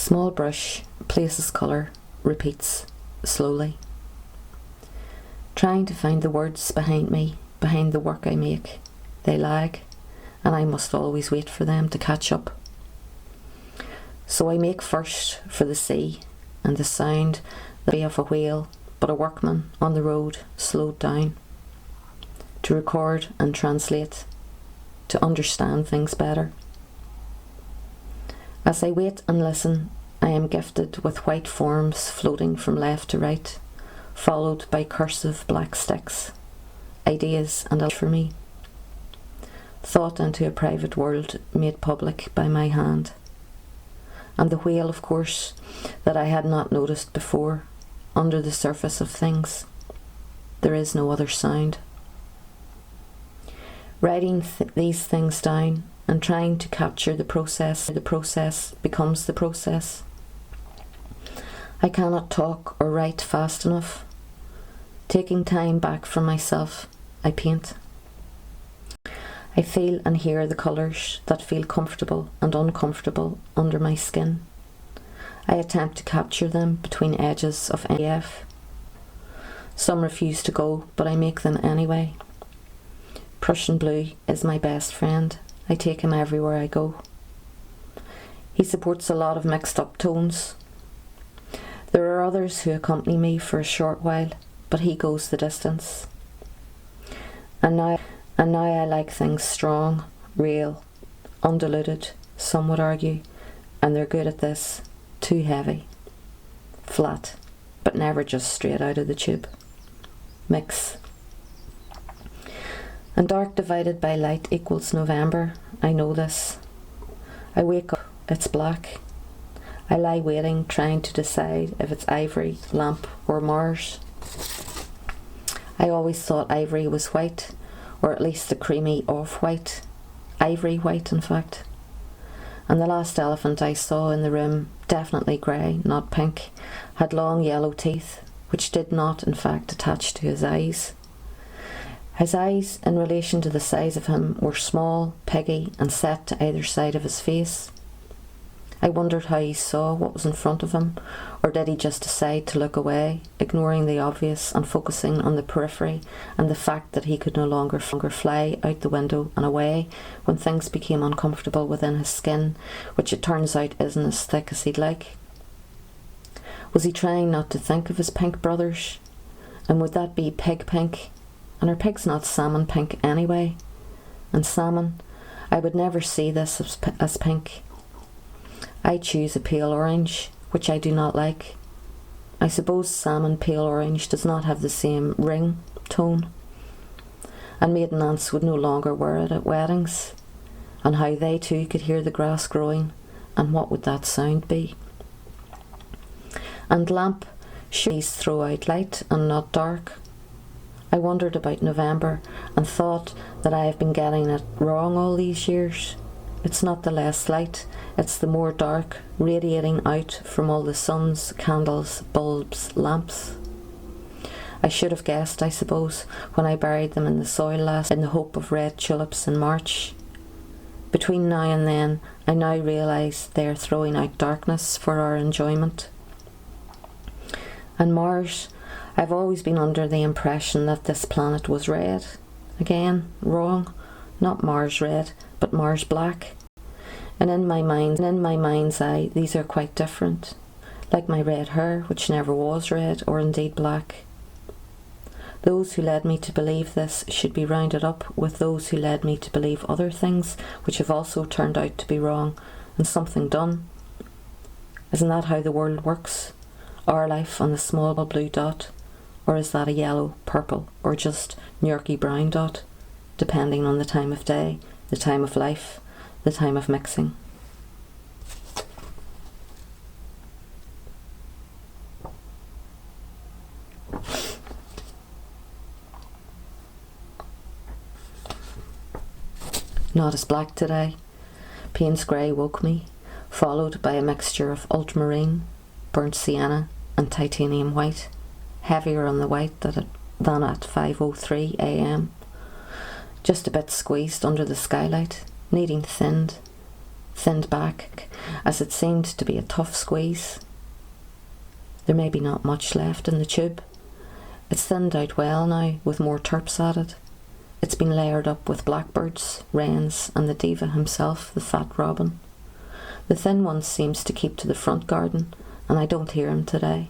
Small brush, places colour, repeats, slowly. Trying to find the words behind me, behind the work I make. They lag, and I must always wait for them to catch up. So I make first for the sea, and the sound that be of a whale, but a workman on the road slowed down. To record and translate, to understand things better. As I wait and listen, I am gifted with white forms floating from left to right, followed by cursive black sticks, ideas and for me. Thought into a private world made public by my hand. And the whale, of course, that I had not noticed before, under the surface of things. There is no other sound. Writing these things down and trying to capture the process becomes the process. I cannot talk or write fast enough. Taking time back from myself, I paint. I feel and hear the colours that feel comfortable and uncomfortable under my skin. I attempt to capture them between edges of NF. Some refuse to go, but I make them anyway. Prussian blue is my best friend. I take him everywhere I go. He supports a lot of mixed up tones. There are others who accompany me for a short while, but he goes the distance. And now I like things strong, real, undiluted, some would argue, and they're good at this. Too heavy. Flat, but never just straight out of the tube. Mix. And dark divided by light equals November. I know this. I wake up, it's black. I lie waiting, trying to decide if it's ivory, lamp, or Mars. I always thought ivory was white, or at least the creamy off-white. Ivory white, in fact. And the last elephant I saw in the room, definitely grey, not pink, had long yellow teeth, which did not, in fact, attach to his eyes. His eyes, in relation to the size of him, were small, piggy, and set to either side of his face. I wondered how he saw what was in front of him, or did he just decide to look away, ignoring the obvious and focusing on the periphery and the fact that he could no longer fly out the window and away when things became uncomfortable within his skin, which it turns out isn't as thick as he'd like. Was he trying not to think of his pink brothers? And would that be pig pink? And are pigs not salmon pink anyway? And salmon, I would never see this as pink. I choose a pale orange, which I do not like. I suppose salmon pale orange does not have the same ring tone. And maiden aunts would no longer wear it at weddings. And how they too could hear the grass growing, and what would that sound be? And lamp, should these throw out light and not dark? I wondered about November and thought that I have been getting it wrong all these years. It's not the less light, it's the more dark, radiating out from all the suns, candles, bulbs, lamps. I should have guessed, I suppose, when I buried them in the soil last, in the hope of red tulips in March. Between now and then, I now realise they are throwing out darkness for our enjoyment. And Mars, I've always been under the impression that this planet was red. Again, wrong. Not Mars red, but Mars black. And in my mind's eye, these are quite different. Like my red hair, which never was red, or indeed black. Those who led me to believe this should be rounded up with those who led me to believe other things, which have also turned out to be wrong, and something done. Isn't that how the world works? Our life on the small blue dot? Or is that a yellow, purple, or just gnarky brown dot, depending on the time of day, the time of life, the time of mixing? Not as black today. Payne's grey woke me, followed by a mixture of ultramarine, burnt sienna, and titanium white, heavier on the white than at 5:03 a.m. Just a bit squeezed under the skylight, needing thinned. thinned back, as it seemed to be a tough squeeze. There may be not much left in the tube. It's thinned out well now, with more terps added. It's been layered up with blackbirds, wrens, and the diva himself, the fat robin. The thin one seems to keep to the front garden, and I don't hear him today.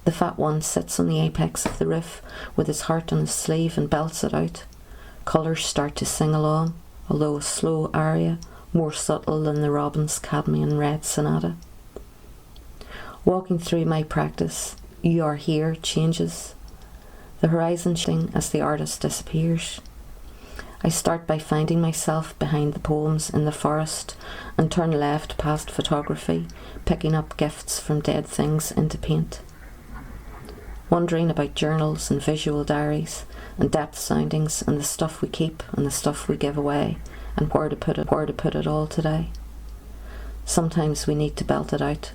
The fat one sits on the apex of the roof with his heart on his sleeve and belts it out. Colours start to sing along, although a slow aria, more subtle than the robin's cadmium red sonata. Walking through my practice, "You Are Here" changes. The horizon shifting as the artist disappears. I start by finding myself behind the poems in the forest and turn left past photography, picking up gifts from dead things into paint. Wondering about journals and visual diaries and depth soundings and the stuff we keep and the stuff we give away and where to put it all today. Sometimes we need to belt it out.